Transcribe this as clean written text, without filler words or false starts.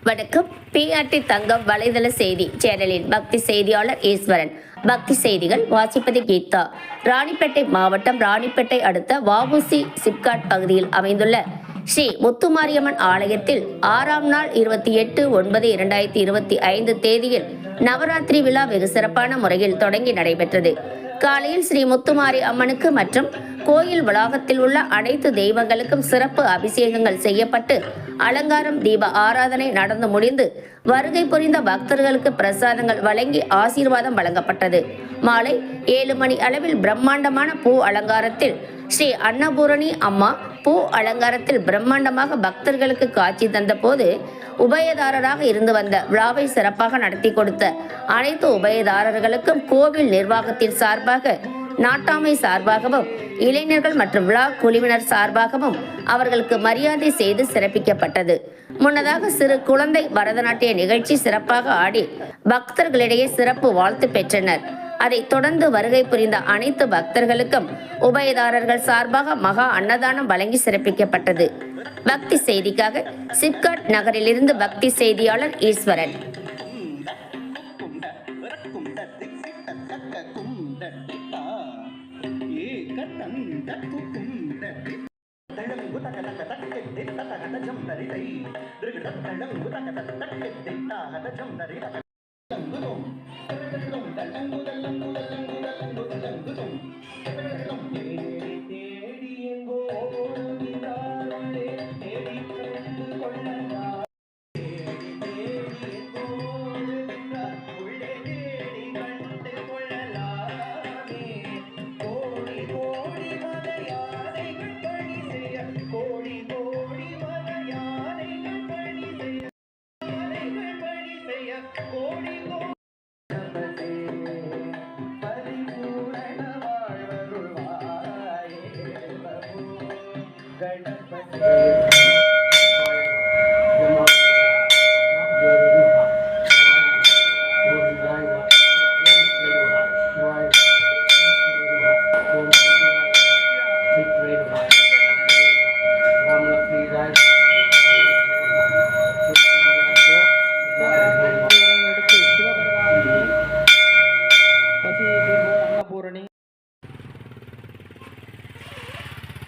வணக்கம். பிஆர்டி தங்கம் வலைதள செய்தி சேனலின் பக்தி செய்தியாளர் ஈஸ்வரன். பக்தி செய்திகள் வாசிப்பது கீதா. ராணிப்பேட்டை மாவட்டம் ராணிப்பேட்டை அடுத்த வஉசி சிப்காட் பகுதியில் அமைந்துள்ள ஸ்ரீ முத்துமாரியம்மன் ஆலயத்தில் 6ஆம் நாள் 28/9/2025 தேதியில் நவராத்திரி விழா வெகு சிறப்பான முறையில் தொடங்கி நடைபெற்றது. காலையில் ஸ்ரீ முத்துமாரி அம்மனுக்கு மற்றும் கோயில் வளாகத்தில் உள்ள அனைத்து தெய்வங்களுக்கும் சிறப்பு அபிஷேகங்கள் செய்யப்பட்டு அலங்காரம், தீப ஆராதனை நடந்து முடிந்து வருகை புரிந்த பக்தர்களுக்கு பிரசாதங்கள் வழங்கி ஆசீர்வாதம் வழங்கப்பட்டது. மாலை 7 மணி அளவில் பிரம்மாண்டமான பூ அலங்காரத்தில் ஸ்ரீ அன்னபூரணி அம்மா பூ அலங்காரத்தில் பிரம்மாண்டமாக பக்தர்களுக்கு காட்சி தந்த போது உபயதாரராக இருந்து வந்த விழாவை சிறப்பாக நடத்தி கொடுத்த அனைத்து உபயதாரர்களுக்கும் கோவில் நிர்வாகத்தின் சார்பாக, நாட்டாமை சார்பாகவும், இளைஞர்கள் மற்றும் விழா குழுவினர் சார்பாகவும் அவர்களுக்கு மரியாதை செய்து சிறப்பிக்கப்பட்டது. முன்னதாக சிறு குழந்தை பரதநாட்டிய நிகழ்ச்சி சிறப்பாக ஆடி பக்தர்களிடையே சிறப்பு வாழ்த்து பெற்றனர். அதைத் தொடர்ந்து வருகை புரிந்த அனைத்து பக்தர்களுக்கும் உபயதாரர்கள் சார்பாக மகா அன்னதானம் வழங்கி சிறப்பிக்கப்பட்டது. பக்தி செய்திக்காக சிப்காட் நகரிலிருந்து பக்தி செய்தியாளர் ஈஸ்வரன். गणपति